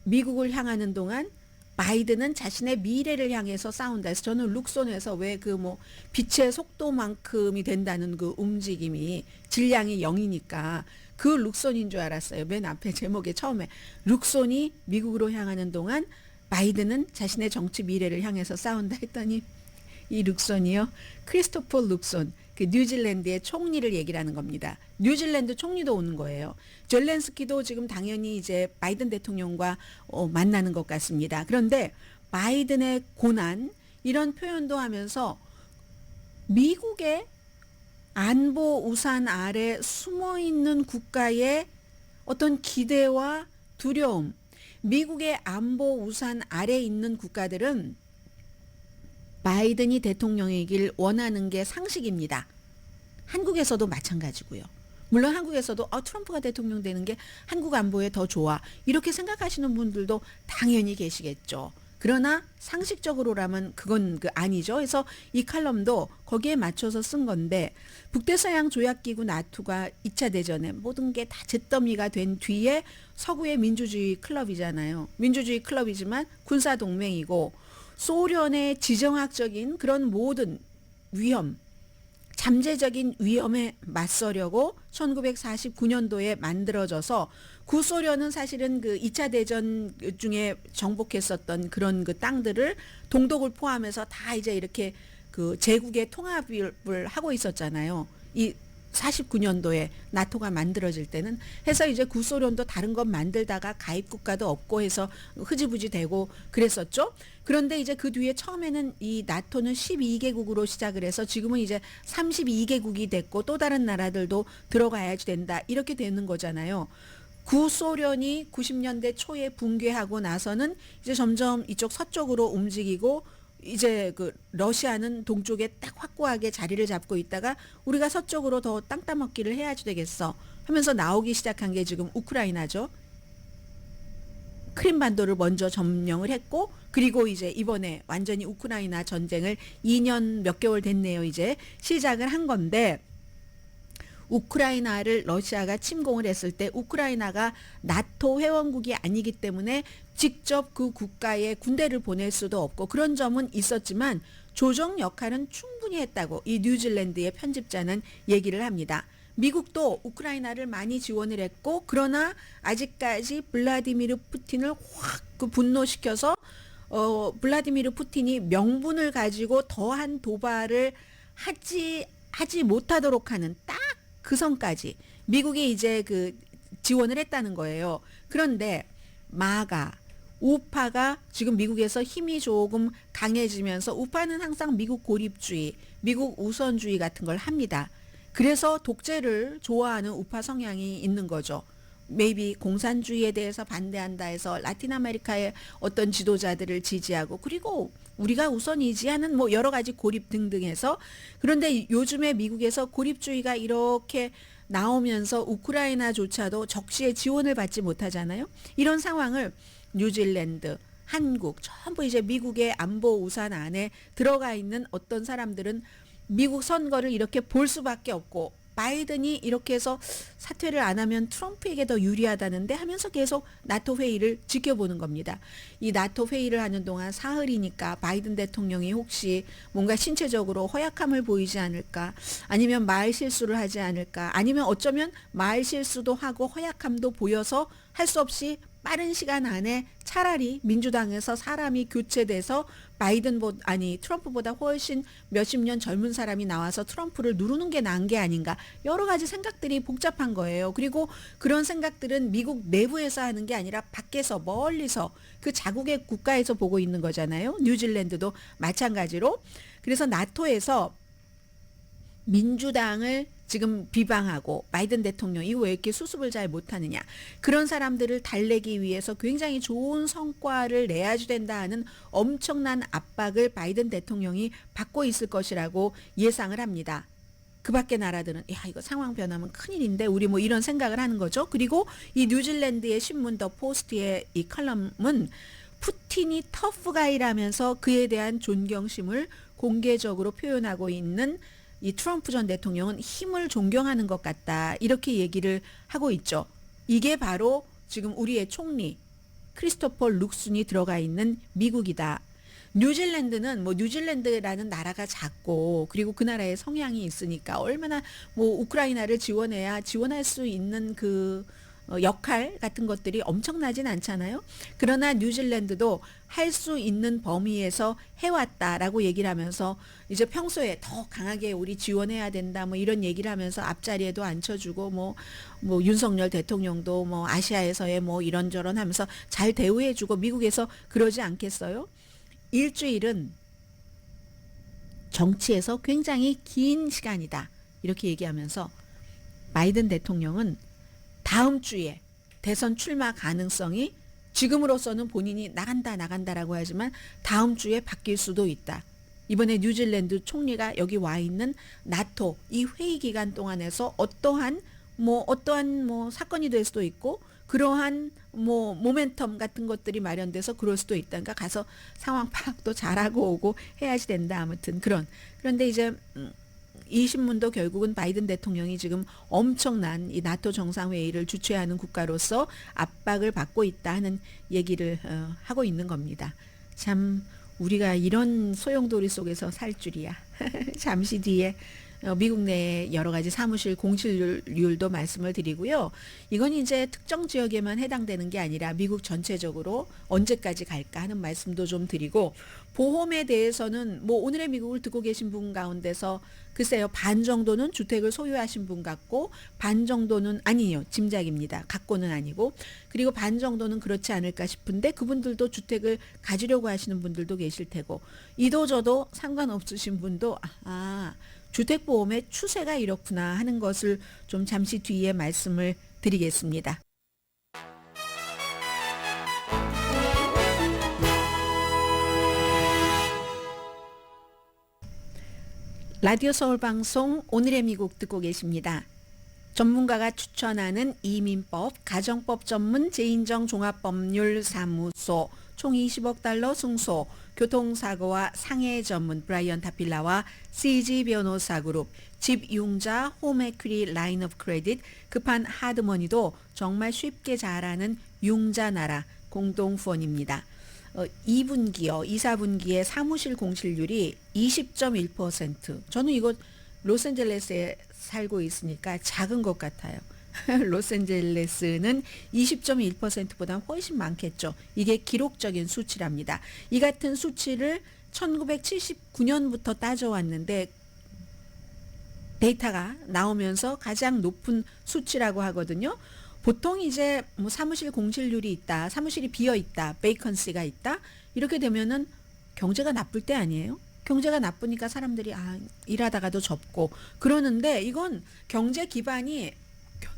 미국을 향하는 동안 바이든은 자신의 미래를 향해서 싸운다. 그래서 저는 룩손에서 왜 그 뭐 빛의 속도만큼이 된다는 그 움직임이 질량이 0이니까 그 룩손인 줄 알았어요. 맨 앞에 제목에 처음에 룩손이 미국으로 향하는 동안 바이든은 자신의 정치 미래를 향해서 싸운다 했더니 이 룩손이요. 크리스토퍼 룩손. 그 뉴질랜드의 총리를 얘기를 하는 겁니다. 뉴질랜드 총리도 오는 거예요. 젤렌스키도 지금 당연히 이제 바이든 대통령과 만나는 것 같습니다. 그런데 바이든의 고난 이런 표현도 하면서 미국의 안보 우산 아래 숨어 있는 국가의 어떤 기대와 두려움, 미국의 안보 우산 아래 있는 국가들은 바이든이 대통령이길 원하는 게 상식입니다. 한국에서도 마찬가지고요. 물론 한국에서도 트럼프가 대통령 되는 게 한국 안보에 더 좋아. 이렇게 생각하시는 분들도 당연히 계시겠죠. 그러나 상식적으로라면 그건 아니죠. 그래서 이 칼럼도 거기에 맞춰서 쓴 건데 북대서양 조약기구 나토가 2차 대전에 모든 게 다 잿더미가 된 뒤에 서구의 민주주의 클럽이잖아요. 민주주의 클럽이지만 군사동맹이고 소련의 지정학적인 그런 모든 위험, 잠재적인 위험에 맞서려고 1949년도에 만들어져서 구소련은 사실은 그 2차 대전 중에 정복했었던 그런 그 땅들을 동독을 포함해서 다 이제 이렇게 그 제국의 통합을 하고 있었잖아요. 이 49년도에 나토가 만들어질 때는 해서 이제 구소련도 다른 것 만들다가 가입 국가도 없고 해서 흐지부지 되고 그랬었죠. 그런데 이제 그 뒤에 처음에는 이 나토는 12개국으로 시작을 해서 지금은 이제 32개국이 됐고 또 다른 나라들도 들어가야지 된다. 이렇게 되는 거잖아요. 구소련이 90년대 초에 붕괴하고 나서는 이제 점점 이쪽 서쪽으로 움직이고 이제 그 러시아는 동쪽에 딱 확고하게 자리를 잡고 있다가 우리가 서쪽으로 더 땅 따먹기를 해야지 되겠어 하면서 나오기 시작한 게 지금 우크라이나죠. 크림반도를 먼저 점령을 했고 그리고 이제 이번에 완전히 우크라이나 전쟁을 2년 몇 개월 됐네요. 이제 시작을 한 건데 우크라이나를 러시아가 침공을 했을 때 우크라이나가 나토 회원국이 아니기 때문에 직접 그 국가에 군대를 보낼 수도 없고 그런 점은 있었지만 조정 역할은 충분히 했다고 이 뉴질랜드의 편집자는 얘기를 합니다. 미국도 우크라이나를 많이 지원을 했고 그러나 아직까지 블라디미르 푸틴을 확 그 분노시켜서 블라디미르 푸틴이 명분을 가지고 더한 도발을 하지 못하도록 하는 딱 그 선까지 미국이 이제 그 지원을 했다는 거예요. 그런데 마가 우파가 지금 미국에서 힘이 조금 강해지면서 우파는 항상 미국 고립주의, 미국 우선주의 같은 걸 합니다. 그래서 독재를 좋아하는 우파 성향이 있는 거죠. maybe 공산주의에 대해서 반대한다 해서 라틴 아메리카의 어떤 지도자들을 지지하고 그리고 우리가 우선이지 하는 뭐 여러 가지 고립 등등 해서 그런데 요즘에 미국에서 고립주의가 이렇게 나오면서 우크라이나조차도 적시에 지원을 받지 못하잖아요. 이런 상황을 뉴질랜드, 한국 전부 이제 미국의 안보 우산 안에 들어가 있는 어떤 사람들은 미국 선거를 이렇게 볼 수밖에 없고 바이든이 이렇게 해서 사퇴를 안 하면 트럼프에게 더 유리하다는데 하면서 계속 나토 회의를 지켜보는 겁니다. 이 나토 회의를 하는 동안 사흘이니까 바이든 대통령이 혹시 뭔가 신체적으로 허약함을 보이지 않을까 아니면 말 실수를 하지 않을까 아니면 어쩌면 말 실수도 하고 허약함도 보여서 할 수 없이 빠른 시간 안에 차라리 민주당에서 사람이 교체돼서 트럼프보다 훨씬 몇십 년 젊은 사람이 나와서 트럼프를 누르는 게 나은 게 아닌가 여러 가지 생각들이 복잡한 거예요. 그리고 그런 생각들은 미국 내부에서 하는 게 아니라 밖에서 멀리서 그 자국의 국가에서 보고 있는 거잖아요. 뉴질랜드도 마찬가지로. 그래서 나토에서 민주당을 지금 비방하고 바이든 대통령이 왜 이렇게 수습을 잘 못하느냐 그런 사람들을 달래기 위해서 굉장히 좋은 성과를 내야지 된다 하는 엄청난 압박을 바이든 대통령이 받고 있을 것이라고 예상을 합니다. 그 밖의 나라들은 야 이거 상황 변하면 큰일인데 우리 뭐 이런 생각을 하는 거죠. 그리고 이 뉴질랜드의 신문 더 포스트의 이 칼럼은 푸틴이 터프가이라면서 그에 대한 존경심을 공개적으로 표현하고 있는 이 트럼프 전 대통령은 힘을 존경하는 것 같다 이렇게 얘기를 하고 있죠. 이게 바로 지금 우리의 총리 크리스토퍼 룩슨이 들어가 있는 미국이다. 뉴질랜드는 뭐 뉴질랜드라는 나라가 작고 그리고 그 나라의 성향이 있으니까 얼마나 뭐 우크라이나를 지원해야 지원할 수 있는 그 역할 같은 것들이 엄청나진 않잖아요. 그러나 뉴질랜드도 할 수 있는 범위에서 해왔다라고 얘기를 하면서 이제 평소에 더 강하게 우리 지원해야 된다 뭐 이런 얘기를 하면서 앞자리에도 앉혀주고 뭐 윤석열 대통령도 뭐 아시아에서의 뭐 이런저런 하면서 잘 대우해주고 미국에서 그러지 않겠어요? 일주일은 정치에서 굉장히 긴 시간이다 이렇게 얘기하면서 바이든 대통령은 다음 주에 대선 출마 가능성이 지금으로서는 본인이 나간다라고 하지만 다음 주에 바뀔 수도 있다. 이번에 뉴질랜드 총리가 여기 와 있는 나토 이 회의 기간 동안에서 어떠한 사건이 될 수도 있고 그러한 모멘텀 같은 것들이 마련돼서 그럴 수도 있다. 그러니까 가서 상황 파악도 잘하고 오고 해야지 된다. 아무튼 그런데 이제 이 신문도 결국은 바이든 대통령이 지금 엄청난 이 나토 정상회의를 주최하는 국가로서 압박을 받고 있다 하는 얘기를 하고 있는 겁니다. 참 우리가 이런 소용돌이 속에서 살 줄이야. 잠시 뒤에 미국 내 여러 가지 사무실 공실률도 말씀을 드리고요. 이건 이제 특정 지역에만 해당되는 게 아니라 미국 전체적으로 언제까지 갈까 하는 말씀도 좀 드리고, 보험에 대해서는 뭐 오늘의 미국을 듣고 계신 분 가운데서 글쎄요, 반 정도는 주택을 소유하신 분 같고 반 정도는 아니요, 짐작입니다. 갖고는 아니고, 그리고 반 정도는 그렇지 않을까 싶은데 그분들도 주택을 가지려고 하시는 분들도 계실 테고, 이도저도 상관없으신 분도 주택보험의 추세가 이렇구나 하는 것을 좀 잠시 뒤에 말씀을 드리겠습니다. 라디오 서울 방송 오늘의 미국 듣고 계십니다. 전문가가 추천하는 이민법, 가정법 전문 재인정 종합법률사무소, 총 20억 달러 승소, 교통사고와 상해 전문 브라이언 타필라와 CG 변호사 그룹, 집융자 홈에퀴리 라인 오브 크레딧, 급한 하드머니도 정말 쉽게 잘하는 융자나라 공동후원입니다. 2분기요, 2, 4분기에 사무실 공실률이 20.1%. 저는 이거 로스앤젤레스에 살고 있으니까 작은 것 같아요. 로스앤젤레스는 20.1%보다 훨씬 많겠죠. 이게 기록적인 수치랍니다. 이 같은 수치를 1979년부터 따져왔는데 데이터가 나오면서 가장 높은 수치라고 하거든요. 보통 이제 뭐 사무실 공실률이 있다, 사무실이 비어 있다, 베이컨시가 있다, 이렇게 되면은 경제가 나쁠 때 아니에요? 경제가 나쁘니까 사람들이 일하다가도 접고 그러는데, 이건 경제 기반이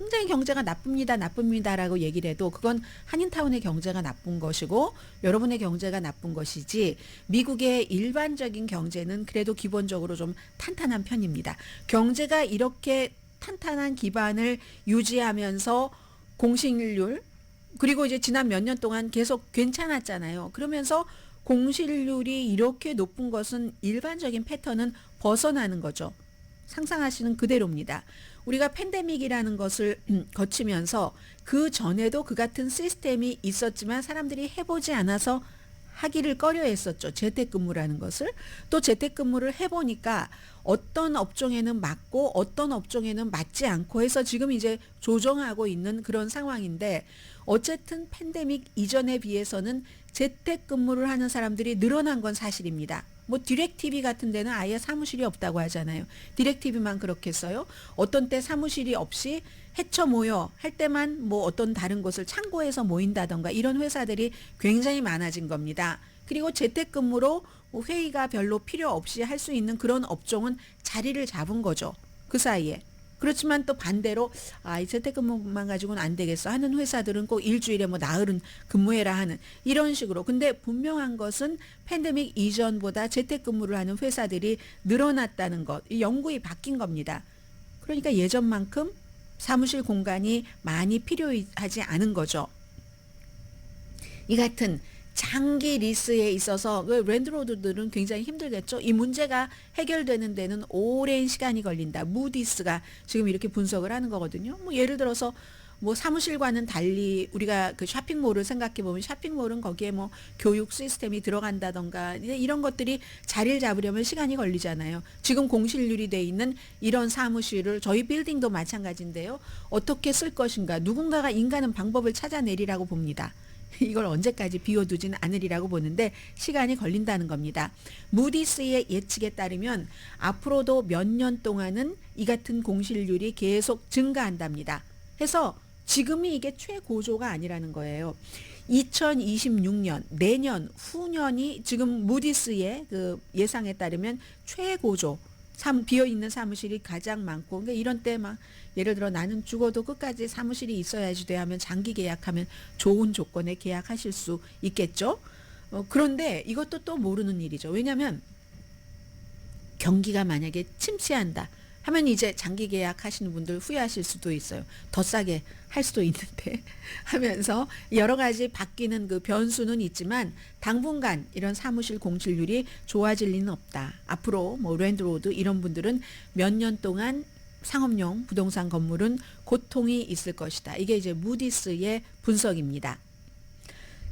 굉장히 경제가 나쁩니다라고 얘기를 해도 그건 한인타운의 경제가 나쁜 것이고 여러분의 경제가 나쁜 것이지, 미국의 일반적인 경제는 그래도 기본적으로 좀 탄탄한 편입니다. 경제가 이렇게 탄탄한 기반을 유지하면서 공실률, 그리고 이제 지난 몇 년 동안 계속 괜찮았잖아요. 그러면서 공실률이 이렇게 높은 것은 일반적인 패턴은 벗어나는 거죠. 상상하시는 그대로입니다. 우리가 팬데믹이라는 것을 거치면서 그 전에도 그 같은 시스템이 있었지만 사람들이 해보지 않아서 하기를 꺼려했었죠. 재택근무라는 것을. 또 재택근무를 해보니까 어떤 업종에는 맞고 어떤 업종에는 맞지 않고 해서 지금 이제 조정하고 있는 그런 상황인데, 어쨌든 팬데믹 이전에 비해서는 재택근무를 하는 사람들이 늘어난 건 사실입니다. 뭐 디렉TV 같은 데는 아예 사무실이 없다고 하잖아요. 디렉TV만 그렇게 써요. 어떤 때 사무실이 없이 해쳐 모여 할 때만 뭐 어떤 다른 곳을 창고에서 모인다던가 이런 회사들이 굉장히 많아진 겁니다. 그리고 재택근무로 회의가 별로 필요 없이 할 수 있는 그런 업종은 자리를 잡은 거죠. 그 사이에. 그렇지만 또 반대로 이 재택근무만 가지고는 안 되겠어 하는 회사들은 꼭 일주일에 뭐 나흘은 근무해라 하는 이런 식으로. 근데 분명한 것은 팬데믹 이전보다 재택근무를 하는 회사들이 늘어났다는 것. 이 연구이 바뀐 겁니다. 그러니까 예전만큼 사무실 공간이 많이 필요하지 않은 거죠. 이 같은 장기 리스에 있어서 랜드로드들은 굉장히 힘들겠죠. 이 문제가 해결되는 데는 오랜 시간이 걸린다. 무디스가 지금 이렇게 분석을 하는 거거든요. 뭐 예를 들어서 뭐 사무실과는 달리 우리가 그 쇼핑몰을 생각해 보면 쇼핑몰은 거기에 뭐 교육 시스템이 들어간다던가 이런 것들이 자리를 잡으려면 시간이 걸리잖아요. 지금 공실률이 돼 있는 이런 사무실을 저희 빌딩도 마찬가지인데요. 어떻게 쓸 것인가? 누군가가 인간은 방법을 찾아내리라고 봅니다. 이걸 언제까지 비워두지는 않으리라고 보는데 시간이 걸린다는 겁니다. 무디스의 예측에 따르면 앞으로도 몇 년 동안은 이 같은 공실률이 계속 증가한답니다. 해서 지금이 이게 최고조가 아니라는 거예요. 2026년, 내년, 후년이 지금 무디스의 그 예상에 따르면 최고조, 비어있는 사무실이 가장 많고, 그러니까 이런 때 막 예를 들어 나는 죽어도 끝까지 사무실이 있어야지 돼 하면 장기 계약하면 좋은 조건에 계약하실 수 있겠죠. 그런데 이것도 또 모르는 일이죠. 왜냐하면 경기가 만약에 침체한다 하면 이제 장기 계약하시는 분들 후회하실 수도 있어요. 더 싸게 할 수도 있는데 하면서 여러 가지 바뀌는 그 변수는 있지만 당분간 이런 사무실 공실률이 좋아질 리는 없다. 앞으로 뭐 랜드로드 이런 분들은 몇 년 동안 상업용 부동산 건물은 고통이 있을 것이다. 이게 이제 무디스의 분석입니다.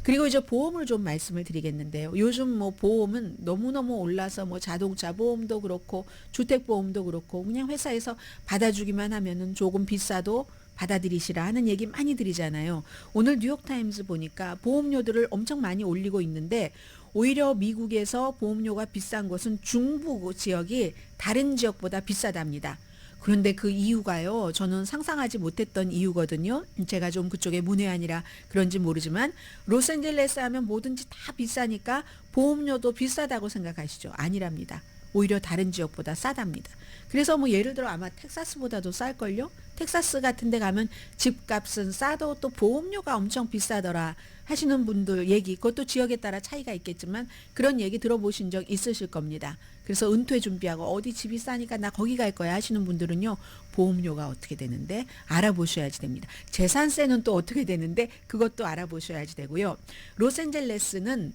그리고 이제 보험을 좀 말씀을 드리겠는데요. 요즘 뭐 보험은 너무너무 올라서 뭐 자동차 보험도 그렇고 주택 보험도 그렇고 그냥 회사에서 받아주기만 하면은 조금 비싸도 받아들이시라 하는 얘기 많이 드리잖아요. 오늘 뉴욕타임즈 보니까 보험료들을 엄청 많이 올리고 있는데 오히려 미국에서 보험료가 비싼 곳은 중부 지역이 다른 지역보다 비싸답니다. 그런데 그 이유가요. 저는 상상하지 못했던 이유거든요. 제가 좀 그쪽에 문외한이라 그런지 모르지만 로스앤젤레스 하면 뭐든지 다 비싸니까 보험료도 비싸다고 생각하시죠. 아니랍니다. 오히려 다른 지역보다 싸답니다. 그래서 뭐 예를 들어 아마 텍사스보다도 쌀걸요? 텍사스 같은 데 가면 집값은 싸도 또 보험료가 엄청 비싸더라 하시는 분들 얘기, 그것도 지역에 따라 차이가 있겠지만 그런 얘기 들어보신 적 있으실 겁니다. 그래서 은퇴 준비하고 어디 집이 싸니까 나 거기 갈 거야 하시는 분들은요. 보험료가 어떻게 되는데 알아보셔야지 됩니다. 재산세는 또 어떻게 되는데 그것도 알아보셔야지 되고요. 로스앤젤레스는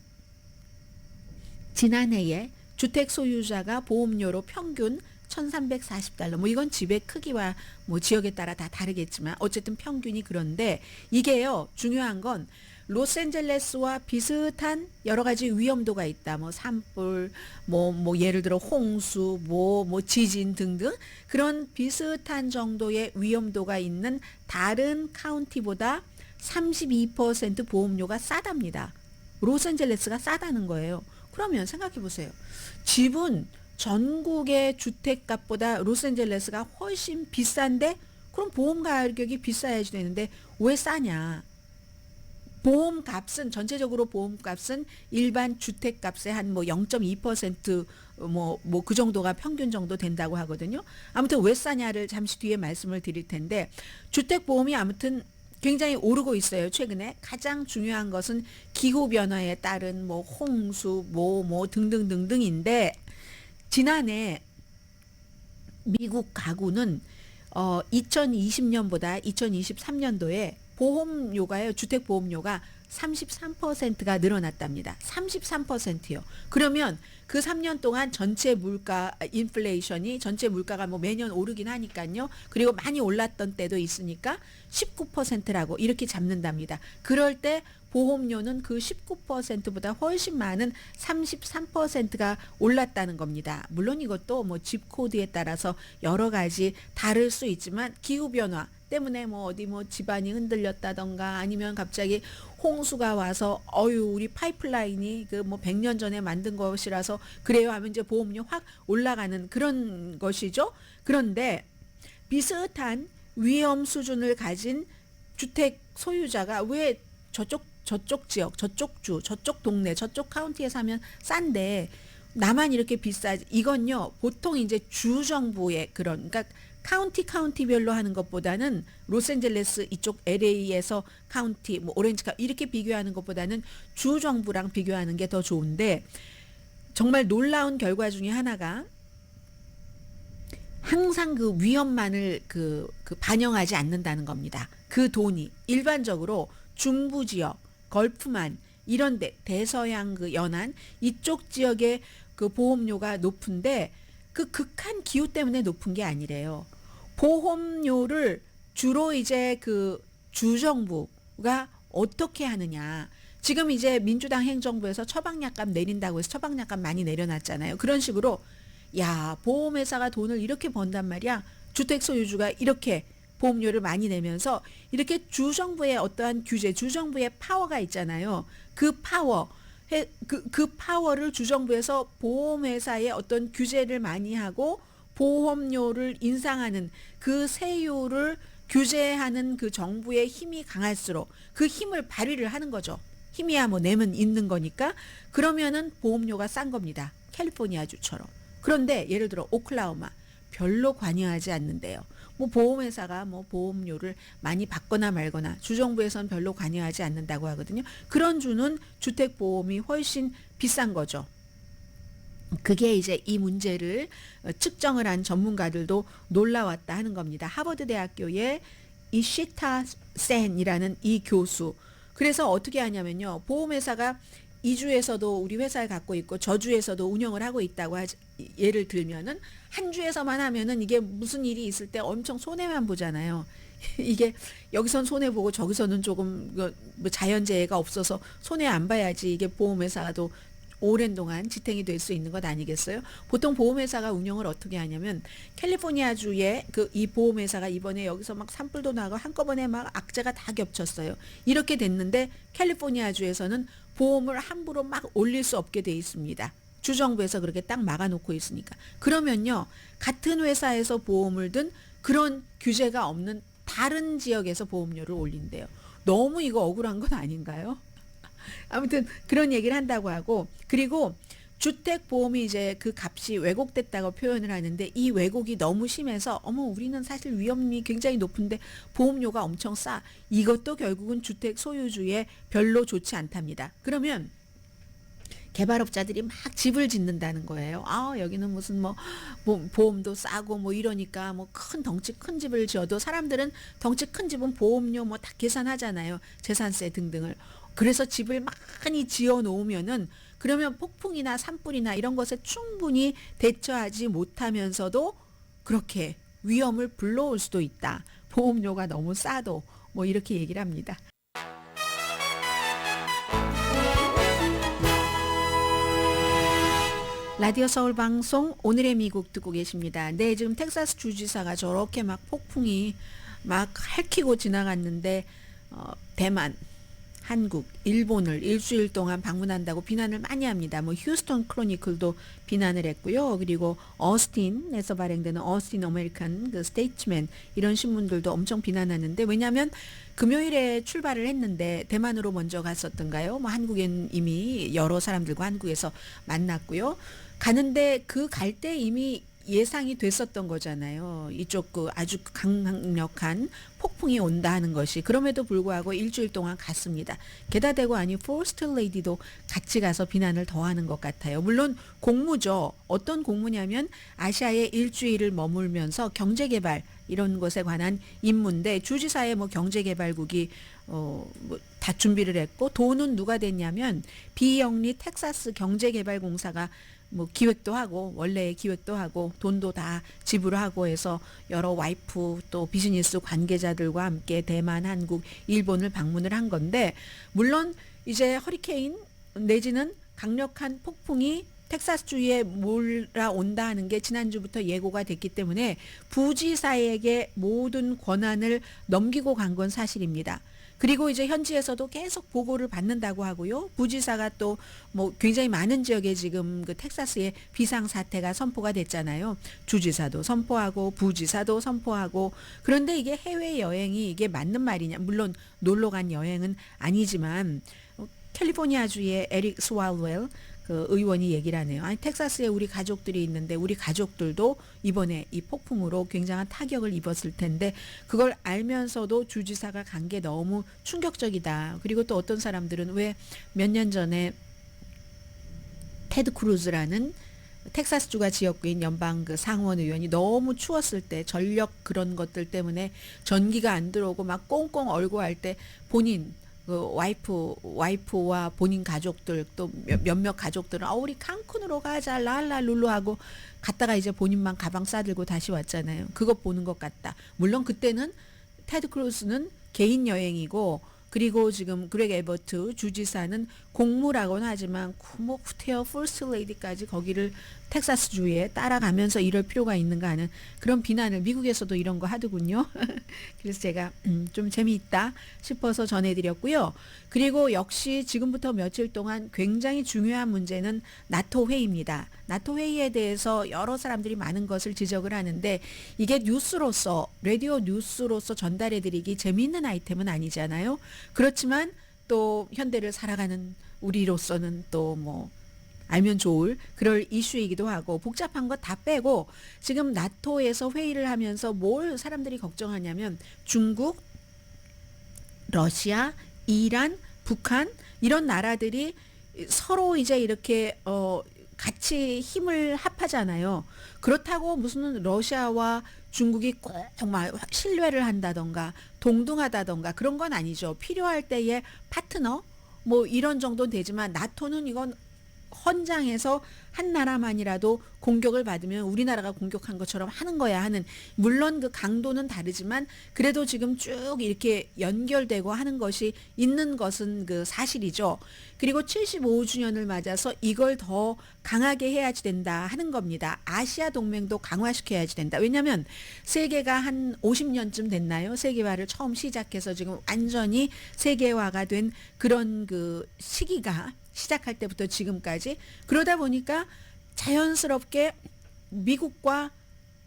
지난해에 주택 소유자가 보험료로 평균 $1,340. 뭐 이건 집의 크기와 뭐 지역에 따라 다 다르겠지만 어쨌든 평균이 그런데 이게요. 중요한 건 로스앤젤레스와 비슷한 여러 가지 위험도가 있다. 뭐 산불, 뭐 예를 들어 홍수, 뭐 지진 등등 그런 비슷한 정도의 위험도가 있는 다른 카운티보다 32% 보험료가 싸답니다. 로스앤젤레스가 싸다는 거예요. 그러면 생각해 보세요. 집은 전국의 주택값보다 로스앤젤레스가 훨씬 비싼데 그럼 보험 가격이 비싸야지 되는데 왜 싸냐? 보험값은 전체적으로 보험값은 일반 주택값의 한 뭐 0.2% 뭐 그 정도가 평균 정도 된다고 하거든요. 아무튼 왜 싸냐를 잠시 뒤에 말씀을 드릴 텐데 주택 보험이 아무튼 굉장히 오르고 있어요. 최근에 가장 중요한 것은 기후 변화에 따른 뭐 홍수 뭐 등등등등인데 지난해 미국 가구는 2020년보다 2023년도에 보험료가요. 주택 보험료가 33%가 늘어났답니다. 33%요. 그러면 그 3년 동안 전체 물가 인플레이션이 전체 물가가 뭐 매년 오르긴 하니까요. 그리고 많이 올랐던 때도 있으니까 19%라고 이렇게 잡는답니다. 그럴 때 보험료는 그 19%보다 훨씬 많은 33%가 올랐다는 겁니다. 물론 이것도 뭐 집 코드에 따라서 여러 가지 다를 수 있지만 기후 변화 때문에 뭐 어디 뭐 집안이 흔들렸다던가 아니면 갑자기 홍수가 와서 우리 파이프라인이 그 뭐 100년 전에 만든 것이라서 그래요 하면 이제 보험료 확 올라가는 그런 것이죠. 그런데 비슷한 위험 수준을 가진 주택 소유자가 왜 저쪽 지역, 저쪽 주, 저쪽 동네, 저쪽 카운티에 사면 싼데 나만 이렇게 비싸지? 이건요. 보통 이제 주 정부의 그러니까 카운티별로 하는 것보다는 로스앤젤레스 이쪽 LA에서 카운티 뭐 오렌지 카운티 이렇게 비교하는 것보다는 주 정부랑 비교하는 게 더 좋은데 정말 놀라운 결과 중에 하나가 항상 그 위험만을 그 반영하지 않는다는 겁니다. 그 돈이 일반적으로 중부 지역, 걸프만 이런데 대서양 그 연안 이쪽 지역의 그 보험료가 높은데 그 극한 기후 때문에 높은 게 아니래요. 보험료를 주로 이제 그 주정부가 어떻게 하느냐. 지금 이제 민주당 행정부에서 처방약값 내린다고 해서 처방약값 많이 내려놨잖아요. 그런 식으로 야 보험회사가 돈을 이렇게 번단 말이야. 주택 소유주가 이렇게 보험료를 많이 내면서 이렇게 주정부의 어떠한 규제, 주정부의 파워가 있잖아요. 그 파워, 그 파워를 주정부에서 보험회사의 어떤 규제를 많이 하고 보험료를 인상하는 그 세율을 규제하는 그 정부의 힘이 강할수록 그 힘을 발휘를 하는 거죠. 힘이야 뭐 내면 있는 거니까 그러면은 보험료가 싼 겁니다. 캘리포니아주처럼. 그런데 예를 들어 오클라호마 별로 관여하지 않는데요. 뭐 보험회사가 뭐 보험료를 많이 받거나 말거나 주정부에선 별로 관여하지 않는다고 하거든요. 그런 주는 주택보험이 훨씬 비싼 거죠. 그게 이제 이 문제를 측정을 한 전문가들도 놀라웠다 하는 겁니다. 하버드 대학교의 이시타 센이라는 이 교수. 그래서 어떻게 하냐면요. 보험회사가 이 주에서도 우리 회사를 갖고 있고 저 주에서도 운영을 하고 있다고 예를 들면은 한 주에서만 하면은 이게 무슨 일이 있을 때 엄청 손해만 보잖아요. 이게 여기선 손해 보고 저기서는 조금 뭐 자연재해가 없어서 손해 안 봐야지 이게 보험회사도 오랜 동안 지탱이 될 수 있는 것 아니겠어요? 보통 보험회사가 운영을 어떻게 하냐면 캘리포니아주의 이 보험회사가 이번에 여기서 막 산불도 나고 한꺼번에 막 악재가 다 겹쳤어요. 이렇게 됐는데 캘리포니아주에서는 보험을 함부로 막 올릴 수 없게 돼 있습니다. 주정부에서 그렇게 딱 막아놓고 있으니까. 그러면요, 같은 회사에서 보험을 든 그런 규제가 없는 다른 지역에서 보험료를 올린대요. 너무 이거 억울한 건 아닌가요? 아무튼 그런 얘기를 한다고 하고, 그리고 주택보험이 이제 그 값이 왜곡됐다고 표현을 하는데, 이 왜곡이 너무 심해서 어머 우리는 사실 위험이 굉장히 높은데 보험료가 엄청 싸. 이것도 결국은 주택 소유주에 별로 좋지 않답니다. 그러면 개발업자들이 막 집을 짓는다는 거예요. 아, 여기는 무슨 뭐 보험도 싸고 뭐 이러니까 뭐 큰 덩치 큰 집을 지어도 사람들은 덩치 큰 집은 보험료 뭐 다 계산하잖아요. 재산세 등등을. 그래서 집을 많이 지어 놓으면은 그러면 폭풍이나 산불이나 이런 것에 충분히 대처하지 못하면서도 그렇게 위험을 불러올 수도 있다. 보험료가 너무 싸도 뭐 이렇게 얘기를 합니다. 라디오 서울 방송 오늘의 미국 듣고 계십니다. 네, 지금 텍사스 주지사가 저렇게 막 폭풍이 막 핥히고 지나갔는데 대만, 한국, 일본을 일주일 동안 방문한다고 비난을 많이 합니다. 뭐 휴스턴 크로니클도 비난을 했고요. 그리고 어스틴에서 발행되는 어스틴 아메리칸 그 스테이트맨 이런 신문들도 엄청 비난하는데, 왜냐하면 금요일에 출발을 했는데 대만으로 먼저 갔었던가요? 뭐 한국엔 이미 여러 사람들과 한국에서 만났고요. 가는데 그 갈 때 이미 예상이 됐었던 거잖아요. 이쪽 아주 강력한 폭풍이 온다 하는 것이. 그럼에도 불구하고 일주일 동안 갔습니다. 게다 대고 아니 포스트 레이디도 같이 가서 비난을 더하는 것 같아요. 물론 공무죠. 어떤 공무냐면 아시아에 일주일을 머물면서 경제개발 이런 것에 관한 임무인데, 주지사의 뭐 경제개발국이 다 준비를 했고, 돈은 누가 됐냐면 비영리 텍사스 경제개발공사가 뭐 기획도 하고 원래 기획도 하고 돈도 다 지불하고 해서 여러 와이프 또 비즈니스 관계자들과 함께 대만, 한국, 일본을 방문을 한 건데, 물론 이제 허리케인 내지는 강력한 폭풍이 텍사스 주에 몰아온다 하는 게 지난주부터 예고가 됐기 때문에 부지사에게 모든 권한을 넘기고 간 건 사실입니다. 그리고 이제 현지에서도 계속 보고를 받는다고 하고요. 부지사가 또 뭐 굉장히 많은 지역에 지금 그 텍사스에 비상사태가 선포가 됐잖아요. 주지사도 선포하고 부지사도 선포하고. 그런데 이게 해외여행이 이게 맞는 말이냐. 물론 놀러 간 여행은 아니지만 캘리포니아주의 에릭 스왈웰 그 의원이 얘기를 하네요. 아니 텍사스에 우리 가족들이 있는데 우리 가족들도 이번에 이 폭풍으로 굉장한 타격을 입었을 텐데 그걸 알면서도 주지사가 간 게 너무 충격적이다. 그리고 또 어떤 사람들은 왜 몇 년 전에 테드 크루즈라는 텍사스주가 지역구인 연방 그 상원 의원이 너무 추웠을 때 전력 그런 것들 때문에 전기가 안 들어오고 막 꽁꽁 얼고 할 때 본인 그 와이프와 본인 가족들 또 몇몇 가족들은 우리 칸쿤으로 가자 랄랄룰루 하고 갔다가 이제 본인만 가방 싸들고 다시 왔잖아요. 그거 보는 것 같다. 물론 그때는 테드 크루스는 개인 여행이고, 그리고 지금 그렉 에버트 주지사는 공무라고는 하지만 뭐 후테어 퍼스트 레이디까지 거기를 텍사스 주에 따라가면서 이럴 필요가 있는가 하는 그런 비난을 미국에서도 이런 거 하더군요. 그래서 제가 좀 재미있다 싶어서 전해드렸고요. 그리고 역시 지금부터 며칠 동안 굉장히 중요한 문제는 나토 회의입니다. 나토 회의에 대해서 여러 사람들이 많은 것을 지적을 하는데 이게 뉴스로서 라디오 뉴스로서 전달해드리기 재미있는 아이템은 아니잖아요. 그렇지만 또 현대를 살아가는 우리로서는 또 뭐 알면 좋을 그럴 이슈이기도 하고, 복잡한 거 다 빼고 지금 나토에서 회의를 하면서 뭘 사람들이 걱정하냐면 중국, 러시아, 이란, 북한 이런 나라들이 서로 이제 이렇게 같이 힘을 합하잖아요. 그렇다고 무슨 러시아와 중국이 꼭 정말 신뢰를 한다던가 동등하다던가 그런 건 아니죠. 필요할 때의 파트너 뭐 이런 정도는 되지만 나토는 이건 헌장에서 한 나라만이라도 공격을 받으면 우리나라가 공격한 것처럼 하는 거야 하는, 물론 그 강도는 다르지만 그래도 지금 쭉 이렇게 연결되고 하는 것이 있는 것은 그 사실이죠. 그리고 75주년을 맞아서 이걸 더 강하게 해야지 된다 하는 겁니다. 아시아 동맹도 강화시켜야지 된다. 왜냐하면 세계가 한 50년쯤 됐나요? 세계화를 처음 시작해서 지금 완전히 세계화가 된 그런 그 시기가 시작할 때부터 지금까지, 그러다 보니까 자연스럽게 미국과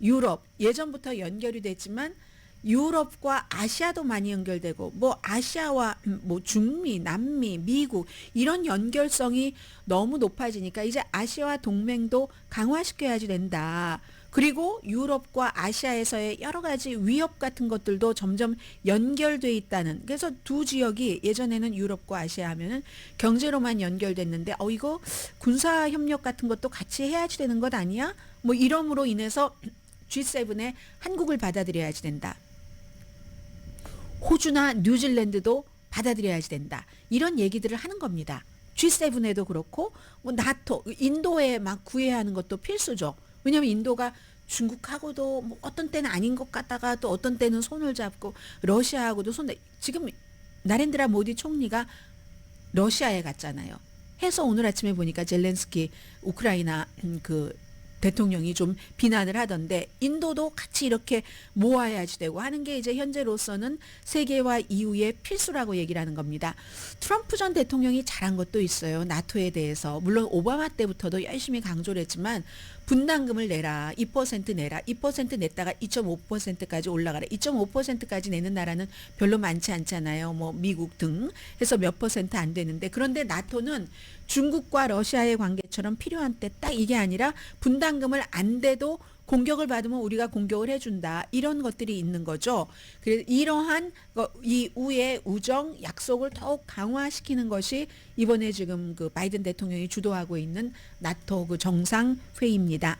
유럽, 예전부터 연결이 됐지만 유럽과 아시아도 많이 연결되고, 뭐 아시아와 뭐 중미, 남미, 미국 이런 연결성이 너무 높아지니까 이제 아시아와 동맹도 강화시켜야지 된다. 그리고 유럽과 아시아에서의 여러 가지 위협 같은 것들도 점점 연결돼 있다는. 그래서 두 지역이 예전에는 유럽과 아시아 하면은 경제로만 연결됐는데 이거 군사 협력 같은 것도 같이 해야지 되는 것 아니야? 뭐 이러므로 인해서 G7에 한국을 받아들여야지 된다. 호주나 뉴질랜드도 받아들여야지 된다. 이런 얘기들을 하는 겁니다. G7에도 그렇고 뭐 나토, 인도에 막 구애하는 하는 것도 필수죠. 왜냐하면 인도가 중국하고도 뭐 어떤 때는 아닌 것 같다가 또 어떤 때는 손을 잡고, 러시아하고도 지금 나렌드라 모디 총리가 러시아에 갔잖아요. 해서 오늘 아침에 보니까 젤렌스키 우크라이나 그 대통령이 좀 비난을 하던데, 인도도 같이 이렇게 모아야지 되고 하는 게 이제 현재로서는 세계화 이후의 필수라고 얘기를 하는 겁니다. 트럼프 전 대통령이 잘한 것도 있어요. 나토에 대해서. 물론 오바마 때부터도 열심히 강조를 했지만 분담금을 내라. 2% 내라. 2% 냈다가 2.5%까지 올라가라. 2.5%까지 내는 나라는 별로 많지 않잖아요. 뭐 미국 등 해서 몇 퍼센트 안 되는데, 그런데 나토는 중국과 러시아의 관계처럼 필요한 때 딱 이게 아니라 분담금을 안 돼도 공격을 받으면 우리가 공격을 해준다. 이런 것들이 있는 거죠. 그래서 이러한 이후의 우정 약속을 더욱 강화시키는 것이 이번에 지금 그 바이든 대통령이 주도하고 있는 나토 그 정상회의입니다.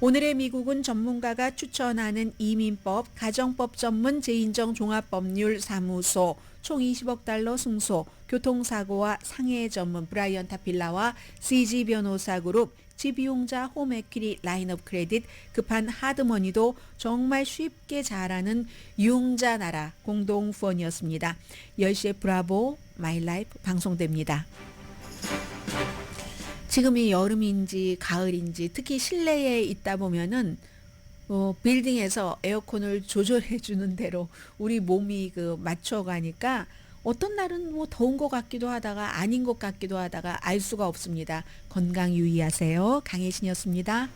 오늘의 미국은 전문가가 추천하는 이민법, 가정법 전문 재인정 종합법률 사무소, 총 20억 달러 승소, 교통사고와 상해 전문 브라이언 타필라와 CG 변호사 그룹, 집이용자 홈에퀴리 라인업 크레딧, 급한 하드머니도 정말 쉽게 잘하는 유용자 나라 공동 후원이었습니다. 10시에 브라보 마이 라이프 방송됩니다. 지금이 여름인지 가을인지 특히 실내에 있다 보면은 빌딩에서 에어컨을 조절해 주는 대로 우리 몸이 그 맞춰가니까 어떤 날은 뭐 더운 것 같기도 하다가 아닌 것 같기도 하다가 알 수가 없습니다. 건강 유의하세요. 강혜신이었습니다.